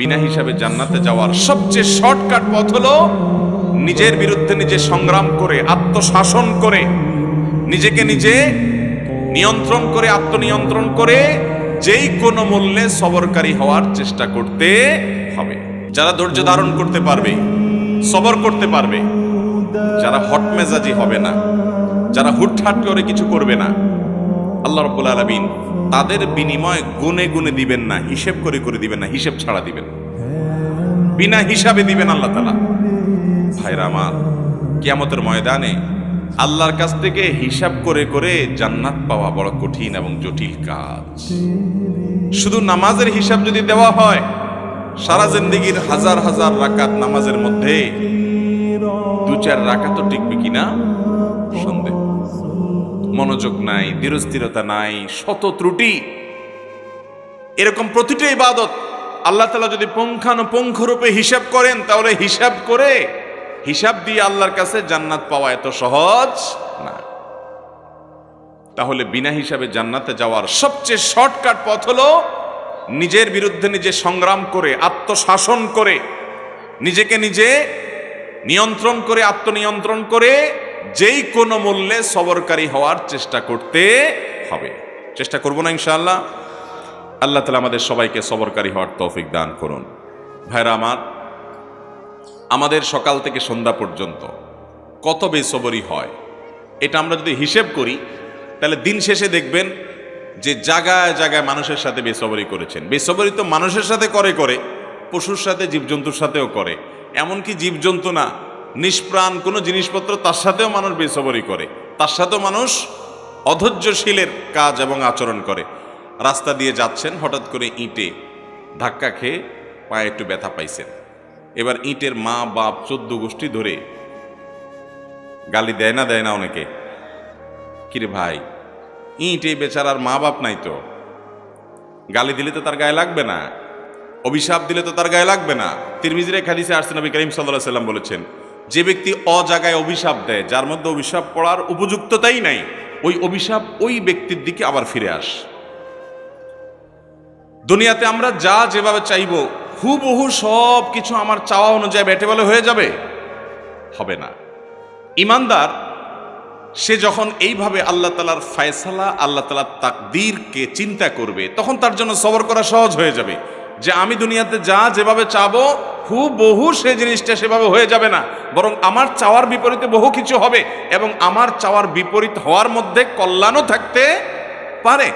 বিনা হিসাবে জান্নাতে যাওয়ার সবচেয়ে শর্টকাট পথ হলো নিজের বিরুদ্ধে নিজে সংগ্রাম করে, আত্মশাসন করে, নিজেকে নিজে নিয়ন্ত্রণ করে, আত্মনিয়ন্ত্রণ করে যেই কোনো মূল্যে সবরকারী হওয়ার চেষ্টা করতে হবে। যারা ধৈর্য ধারণ করতে পারবে, সবর করতে পারবে, যারা হটমেজাজি হবে না, যারা হুটহাট করে কিছু করবে না, আল্লাহ রাব্বুল আলামিন তাদের বিনিময় গুনে গুনে দিবেন না, হিসেব করে করে দিবেন না, হিসেব ছাড়া দিবেন, বিনা হিসাবে দিবেন আল্লাহ তাআলা। ভাইরা আমার, কিয়ামতের ময়দানে আল্লাহর কাছ থেকে হিসাব করে করে জান্নাত পাওয়া বড় কঠিন এবং জটিল কাজ। শুধু নামাজের হিসাব যদি দেওয়া হয়, সারা জিন্দেগির হাজার হাজার রাকাত নামাজের মধ্যে 2-4 রাকাতও টিকবে কিনা সন্দেহ। মনোযোগ নাই, দৃঢ়স্থিরতা নাই, শত ত্রুটি। এরকম প্রতিটি ইবাদত আল্লাহ তাআলা যদি পুঙ্খানুপুঙ্খ রূপে হিসাব করেন, তাহলে হিসাব দিয়ে আল্লাহর কাছে জান্নাত পাওয়া এত সহজ না। তাহলে বিনা হিসাবে জান্নাতে যাওয়ার সবচেয়ে শর্টকাট পথ হলো নিজের বিরুদ্ধে নিজে সংগ্রাম করে, আত্মশাসন করে, নিজেকে নিজে নিয়ন্ত্রণ করে, আত্মনিয়ন্ত্রণ করে যেই কোনো মূল্যে সবরকারী হওয়ার চেষ্টা করতে হবে। চেষ্টা করব না ইনশাআল্লাহ? আল্লাহ তাআলা আমাদের সবাইকে সবরকারী হওয়ার তৌফিক দান করুন। ভাইরা আমার, আমাদের সকাল থেকে সন্ধ্যা পর্যন্ত কত বেসবরি হয়, এটা আমরা যদি হিসেব করি তাহলে দিন শেষে দেখবেন যে জায়গায় জায়গায় মানুষের সাথে বেসবরি করেছেন। বেসবরি তো মানুষের সাথে করে, পশুর সাথে, জীবজন্তুর সাথেও করে। এমনকি জীবজন্তু না, নিষ্প্রাণ কোনো জিনিসপত্র, তার সাথেও মানুষ বেসবরি করে, তার সাথেও মানুষ অধৈর্যশীলের কাজ এবং আচরণ করে। রাস্তা দিয়ে যাচ্ছেন, হঠাৎ করে ইঁটে ধাক্কা খেয়ে পায়ে একটু ব্যথা পাইছেন। এবার ইঁটের মা বাপ 14 গোষ্ঠী ধরে গালি দেয় না অনেকে, কিরে ভাই, ইঁটে বেচারার মা বাপ নাই তো, গালি দিলে তো তার গায়ে লাগবে না, অভিশাপ দিলে তো তার গায়ে লাগবে না। তিরমিজির এক হাদিসে আসছে, নবী করিম সাল্লাল্লাহু আলাইহি ওয়াসাল্লাম বলেছেন, যে ব্যক্তি অজাগায় অভিশাপ দেয়, যার মধ্যে অভিশাপ পড়ার উপযুক্ততাই নাই, ওই অভিশাপ ওই ব্যক্তির দিকে আবার ফিরে আসে। দুনিয়াতে আমরা যা যেভাবে চাইবো, হুবহু সব কিছু আমার চাওয়া অনুযায়ী বেটে বলে হয়ে যাবে, হবে না। ইমানদার সে যখন এইভাবে আল্লাহ তাআলার ফয়সালা, আল্লাহ তাআলার তাকদীরকে চিন্তা করবে, তখন তার জন্য সবর করা সহজ হয়ে যাবে। যে আমি দুনিয়াতে যা যেভাবে চাবো, হুবহু সে জিনিসটা সেভাবে হয়ে যাবে না, বরং আমার চাওয়ার বিপরীতে বহু কিছু হবে, এবং আমার চাওয়ার বিপরীত হওয়ার মধ্যে কল্যাণও থাকতে পারে।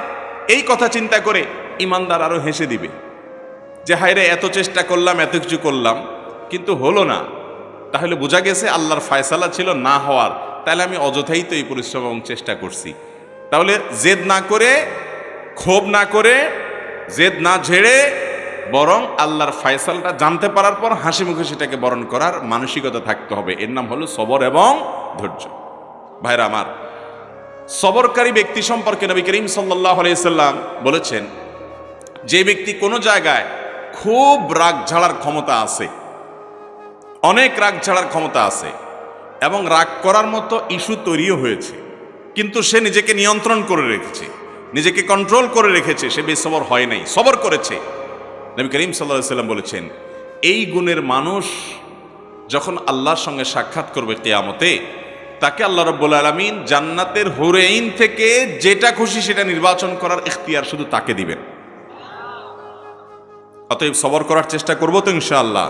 এই কথা চিন্তা করে ইমানদার আরো হেসে দিবে যে হায়রে, এত চেষ্টা করলাম, এত কিছু করলাম, কিন্তু হলো না। তাহলে বোঝা গেছে আল্লাহর ফয়সালা ছিল না হওয়ার, তাহলে আমি অযথাই তো এই পরিশ্রম এবং চেষ্টা করছি। তাহলে জেদ না করে, ক্ষোভ না করে, জেদ না ঝেড়ে, বরং আল্লাহর ফয়সালাটা জানতে পারার পর হাসি মুখে সেটাকে বরণ করার মানসিকতা থাকতে হবে। এর নাম হলো সবর এবং ধৈর্য। ভাইরা আমার, সবরকারী ব্যক্তি সম্পর্কে নবী করিম সাল্লাল্লাহু আলাইহি সাল্লাম বলেছেন, যে ব্যক্তি কোনো জায়গায় খুব রাগ ঝাড়ার ক্ষমতা আছে, অনেক রাগ ঝাড়ার ক্ষমতা আছে, এবং রাগ করার মতো ইস্যু তৈরিও হয়েছে, কিন্তু সে নিজেকে নিয়ন্ত্রণ করে রেখেছে, নিজেকে কন্ট্রোল করে রেখেছে, সে বেসবর হয় নাই, সবর করেছে। নবী করিম সাল্লাল্লাহু আলাইহি সাল্লাম বলেছেন, এই গুণের মানুষ যখন আল্লাহর সঙ্গে সাক্ষাৎ করবে কিয়ামতে, তাকে আল্লাহ রাব্বুল আলামিন জান্নাতের হুরাইন থেকে যেটা খুশি সেটা নির্বাচন করার ইখতিয়ার শুধু তাকে দিবেন। অতএব সবর করার চেষ্টা করবো তো ইনশাআল্লাহ।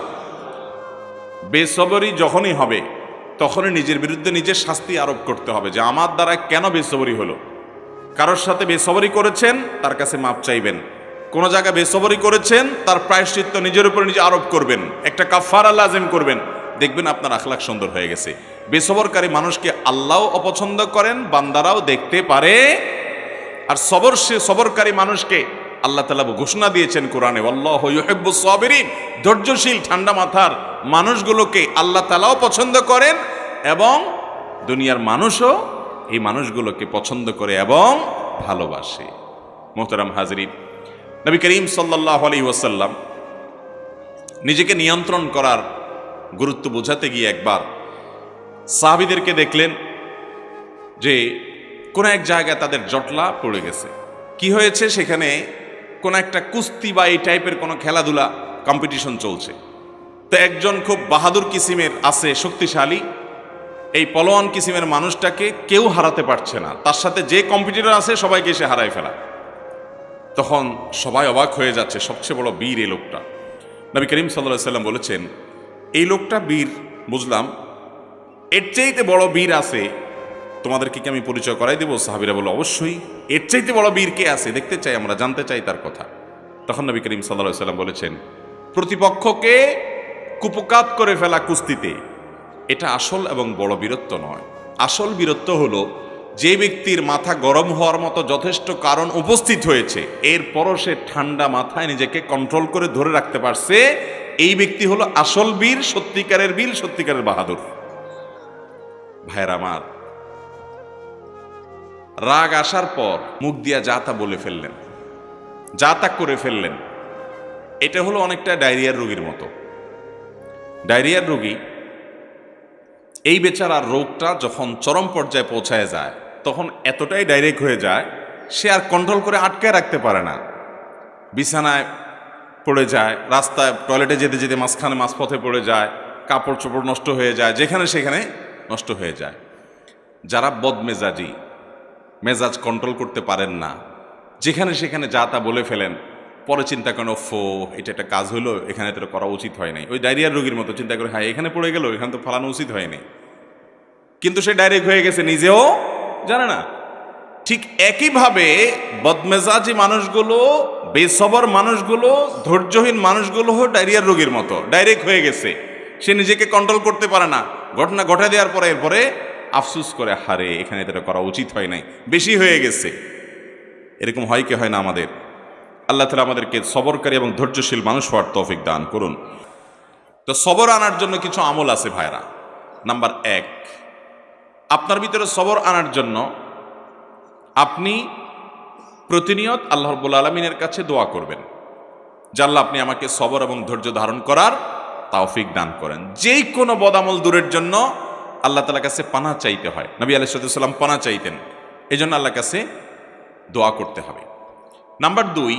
বেসবরি যখনই হবে, তখনই নিজের বিরুদ্ধে নিজের শাস্তি আরোপ করতে হবে যে আমার দ্বারা কেন বেসবরি হলো। কারোর সাথে বেসবরি করেছেন, তার কাছে মাপ চাইবেন। কোন জায়গায় বেসবরি করেছেন, তার প্রায়শ্চিত্ত নিজের উপর নিজে আরোপ করবেন, একটা কাফারা লাজিম করবেন। দেখবেন আপনার আখলাক সুন্দর হয়ে গেছে। বেসবরকারী মানুষকে আল্লাহও অপছন্দ করেন, বান্দারাও দেখতে পারে। আর সবরকারী মানুষকে আল্লাহ তাআলা ঘোষণা দিয়েছেন কোরআনে, আল্লাহু ইউহিব্বুস সাবিরিন, ধৈর্যশীল ঠান্ডা মাথার মানুষগুলোকে আল্লাহ তাআলাও পছন্দ করেন, এবং দুনিয়ার মানুষও এই মানুষগুলোকে পছন্দ করে এবং ভালোবাসে। মোহতারাম হাজরিন, নবী করিম সাল্লাল্লাহু আলাইহি ওয়াসাল্লাম নিজেকে নিয়ন্ত্রণ করার গুরুত্ব বোঝাতে গিয়ে একবার সাহাবীদেরকে দেখলেন যে কোন এক জায়গায় তাদের জটলা পড়ে গেছে। কি হয়েছে? সেখানে কোন একটা কুস্তি বা এই টাইপের কোনো খেলাধুলা কম্পিটিশন চলছে। তো একজন খুব বাহাদুর কিসিমের আছে, শক্তিশালী, এই পলোয়ান কিসিমের মানুষটাকে কেউ হারাতে পারছে না, তার সাথে যে কম্পিটিটর আছে সবাইকে এসে হারায় ফেলা। তখন সবাই অবাক হয়ে যাচ্ছে, সবচেয়ে বড় বীর এই লোকটা। নবী করিম সাল্লাল্লাহু আলাইহি সাল্লাম বলেছেন, এই লোকটা বীর বুঝলাম, এর চাইতে বড় বীর আছে, তোমাদেরকে কি আমি পরিচয় করাই দেবো? সাহাবীরা বলল, অবশ্যই, এর চাইতে বড় বীর কে আছে, দেখতে চাই, আমরা জানতে চাই তার কথা। তখন নবী করিম সাল্লাল্লাহু আলাইহি সাল্লাম বলেছেন, প্রতিপক্ষকে কুপকাত করে ফেলা কুস্তিতে এটা আসল এবং বড় বীরত্ব নয়। আসল বীরত্ব হলো যে ব্যক্তির মাথা গরম হওয়ার মতো যথেষ্ট কারণ উপস্থিত হয়েছে, এরপরও সে ঠান্ডা মাথায় নিজেকে কন্ট্রোল করে ধরে রাখতে পারছে, এই ব্যক্তি হলো আসল বীর, সত্যিকারের বীর, সত্যিকারের বাহাদুর। ভাইয়ের আমার, রাগ আসার পর মুখ দিয়া যা তা বলে ফেললেন, যা তা করে ফেললেন, এটা হলো অনেকটা ডায়রিয়ার রোগীর মতো। ডায়রিয়ার রোগী, এই বেচারার রোগটা যখন চরম পর্যায়ে পৌঁছায় যায় তখন এতটাই ডাইরেক্ট হয়ে যায় সে আর কন্ট্রোল করে আটকায় রাখতে পারে না, বিছানায় পড়ে যায়, রাস্তায় টয়লেটে যেতে যেতে মাঝপথে পড়ে যায়, কাপড় চোপড় নষ্ট হয়ে যায়, যেখানে সেখানে নষ্ট হয়ে যায়। যারা বদমেজাজি, মেজাজ কন্ট্রোল করতে পারেন না, যেখানে সেখানে যা তা বলে ফেলেন, পরে চিন্তা করেন, ওফো, এটা একটা কাজ হলো, এখানে তো করা উচিত হয় নাই। ওই ডায়রিয়ার রোগীর মতো চিন্তা করে, হ্যাঁ এখানে পড়ে গেল, এখানে তো ফালানো উচিত হয়নি, কিন্তু সে ডাইরেক্ট হয়ে গেছে, নিজেও জানে না। ঠিক একইভাবে বদমেজাজি মানুষগুলো, বেসবর মানুষগুলো, ধৈর্যহীন মানুষগুলো ডায়রিয়ার রোগীর মতো ডাইরেক্ট হয়ে গেছে, সে নিজেকে কন্ট্রোল করতে পারে না। ঘটনা ঘটে দেওয়ার পরে এরপরে আফসুস করে, হারে এখানে এটা করা উচিত হয় নাই, বেশি হয়ে গেছে। এরকম হয় কি হয় না আমাদের? আল্লাহ তাআলা আমাদেরকে সবরকারী এবং ধৈর্যশীল মানুষ হওয়ার তৌফিক দান করুন। তো সবর আনার জন্য কিছু আমল আছে ভাইরা। নাম্বার 1, আপনার ভিতরে সবর আনার জন্য আপনি প্রতিনিয়ত আল্লাহ রাব্বুল আলামিনের কাছে দোয়া করবেন যে আল্লাহ, আপনি আমাকে সবর এবং ধৈর্য ধারণ করার তৌফিক দান করেন। যেই কোনো বদামল দূরের জন্য আল্লাহ তাআলার কাছে পানাহ চাইতে হয়। নবী আলাইহিস সালাম পানাহ চাইতেন, এই জন্য আল্লাহর কাছে দোয়া করতে হবে। নাম্বার 2,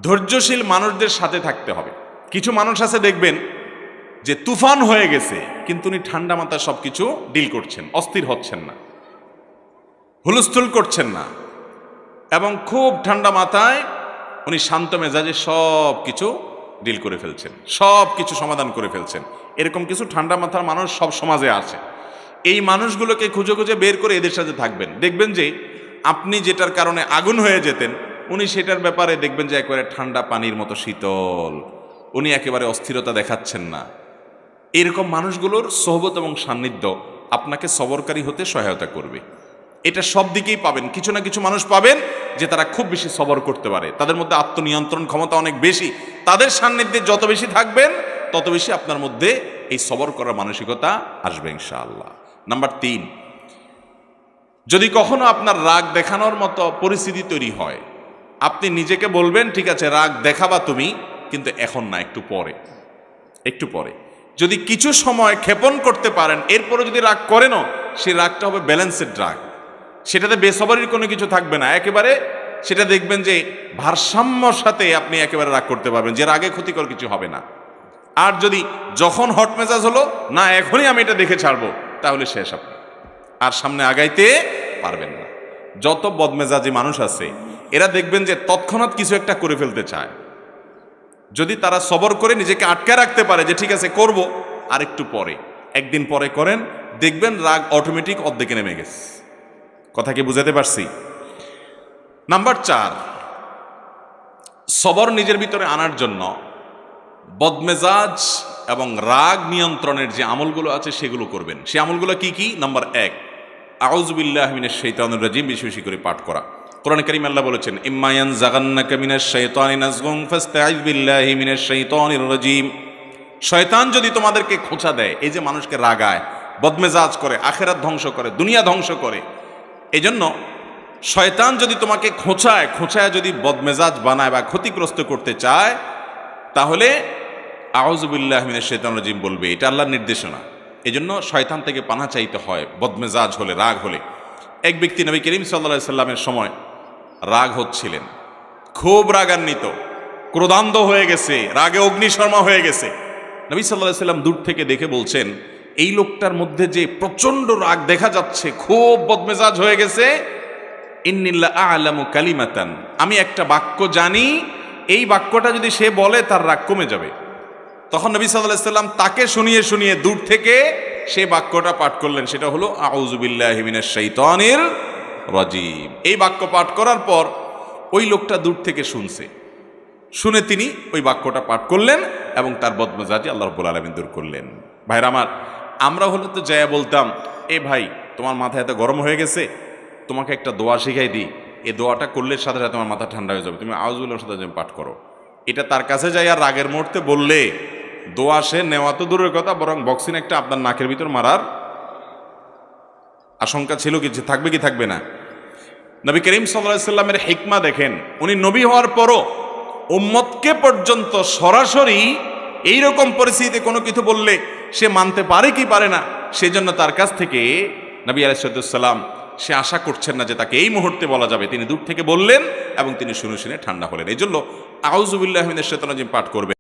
ধৈর্যশীল মানুষদের সাথে থাকতে হবে। কিছু মানুষ আছে দেখবেন যে তুফান হয়ে গেছে, কিন্তু উনি ঠান্ডা মাথায় সব কিছু ডিল করছেন, অস্থির হচ্ছেন না, হুলস্থুল করছেন না, এবং খুব ঠান্ডা মাথায় উনি শান্ত মেজাজে সব কিছু ডিল করে ফেলছেন, সব কিছু সমাধান করে ফেলছেন। এরকম কিছু ঠান্ডা মাথার মানুষ সব সমাজে আছে। এই মানুষগুলোকে খুঁজে খুঁজে বের করে এদের সাথে থাকবেন। দেখবেন যে আপনি যেটার কারণে আগুন হয়ে যেতেন, উনি সেটার ব্যাপারে দেখবেন যে একেবারে ঠান্ডা পানির মতো শীতল, উনি একেবারে অস্থিরতা দেখাচ্ছেন না। এরকম মানুষগুলোর সোহবত এবং সান্নিধ্য আপনাকে সবরকারী হতে সহায়তা করবে। এটা সব দিকেই পাবেন। কিছু না কিছু মানুষ পাবেন যে তারা খুব বেশি সবর করতে পারে, তাদের মধ্যে আত্মনিয়ন্ত্রণ ক্ষমতা অনেক বেশি। তাদের সান্নিধ্যে যত বেশি থাকবেন তত বেশি আপনার মধ্যে এই সবর করার মানসিকতা আসবে ইনশাআল্লাহ। নাম্বার 3, যদি কখনো আপনার রাগ দেখানোর মতো পরিস্থিতি তৈরি হয়, আপনি নিজেকে বলবেন, ঠিক আছে রাগ দেখাবা তুমি, কিন্তু এখন না, একটু পরে, একটু পরে। যদি কিছু সময় ক্ষেপণ করতে পারেন, এরপরে যদি রাগ করেনও, সেই রাগটা হবে ব্যালেন্সেড রাগ, সেটাতে বেসবরির কোনো কিছু থাকবে না, একেবারে সেটা দেখবেন যে ভারসাম্যর সাথে আপনি একেবারে রাগ করতে পারবেন, যে রাগে ক্ষতিকর কিছু হবে না। আর যদি যখন হট মেজাজ হলো, না এখনই আমি এটা দেখে ছাড়বো, তাহলে শেষ, আপনি আর সামনে আগাইতে পারবেন না। যত বদমেজাজি মানুষ আছে এরা দেখবেন যে তৎক্ষণাৎ কিছু একটা করে ফেলতে চায়। যদি তারা সবর করে নিজেকে আটকায় রাখতে পারে যে ঠিক আছে করব, আর একটু পরে, একদিন পরে করেন, দেখবেন রাগ অটোমেটিক অর্ধেকে নেমে গেছে। কথা কি বুঝাতে পারছি? নাম্বার 4, সবর নিজের ভিতরে আনার জন্য বদমেজাজ এবং রাগ নিয়ন্ত্রণের যে আমলগুলো আছে সেগুলো করবেন। সে আমলগুলো কি কি? নাম্বার 1, আউযু বিল্লাহি মিনাশ শাইতানির রাজিম, বেশি বেশি করে পাঠ করা। কোরআনে কারীমে আল্লাহ বলেছেন, ইম্মা ইয়ানজাগান্নাকা মিনাশ শাইতানি নাজগুন ফাস্তাইয বিল্লাহি মিনাশ শাইতানির রাজিম। শয়তান যদি তোমাদেরকে খোঁচা দেয়, এই যে মানুষকে রাগায়, বদমেজাজ করে, আখিরাত ধ্বংস করে, দুনিয়া ধ্বংস করে, এই জন্য শয়তান যদি তোমাকে খোঁচায় যদি বদমেজাজ বানায় বা ক্ষতিগ্রস্ত করতে চায়, তাহলে আউযু বিল্লাহি মিনাশ শাইতানির রাজিম বলবে। এটা আল্লাহর নির্দেশনা। এই জন্য শয়তান থেকে পানাহ চাইতে হয় বদমেজাজ হলে, রাগ হলে। এক ব্যক্তি নবী করিম সাল্লাল্লাহু আলাইহি সাল্লামের সময় রাগ হচ্ছিলেন, খুব রাগান্বিত, ক্রোধান্ধ হয়ে গেছে, রাগে অগ্নিশর্মা হয়ে গেছে। নবী সাল্লাল্লাহু আলাইহি সাল্লাম দূর থেকে দেখে বলছেন, এই লোকটার মধ্যে যে প্রচন্ড রাগ দেখা যাচ্ছে, খুব বদমেজাজ হয়ে গেছে। ইন্নিল্লা আ'লামু কালিমাতান, আমি একটা বাক্য জানি, এই বাক্যটা যদি সে বলে তার রাগ কমে যাবে। তখন নবী সাল্লাল্লাহু আলাইহি সাল্লাম তাকে শুনিয়ে শুনিয়ে দূর থেকে সেই বাক্যটা পাঠ করলেন, সেটা হলো আউযু বিল্লাহি মিনাশ শাইতানির রাজিম। এই বাক্য পাঠ করার পর ওই লোকটা দূর থেকে শুনে তিনি ওই বাক্যটা পাঠ করলেন এবং তার বদমেজাজি আল্লাহ রাব্বুল আলামিন দূর করলেন। ভাইরা আমার, আমরা হলে তো যায়া বলতাম, এ ভাই তোমার মাথা এত গরম হয়ে গেছে, তোমাকে একটা দোয়া শিখাই দিই, এই দোয়াটা করলে সাথে সাথে তোমার মাথা ঠান্ডা হয়ে যাবে, তুমি আউযু বিল্লাহির সাথে পাঠ করো। এটা তার কাছে যাই আর রাগের মুহূর্তে বললে দোয়া সে নেওয়া তো দূরের কথা, বরং বক্সিন একটা আপনার নাকের ভিতর মারার আশঙ্কা ছিল, কিছু থাকবে কি থাকবে না। নবী করিম সাল্লাল্লাহু আলাইহি সাল্লামের হিকমা দেখেন, উনি নবী হওয়ার পরও উম্মতকে পর্যন্ত সরাসরি এইরকম পরিস্থিতিতে কোনো কিছু বললে সে মানতে পারে কি পারে না, সেজন্য তার কাছ থেকে নবী আলাইহিস সালাম সে আশা করছেন না যে তাকে এই মুহূর্তে বলা যাবে। তিনি দূর থেকে বললেন এবং তিনি শুনে শুনে ঠান্ডা হলেন। এই জন্য আউযু বিল্লাহি মিনাশ শাইতানির রাজিম পাঠ করবেন।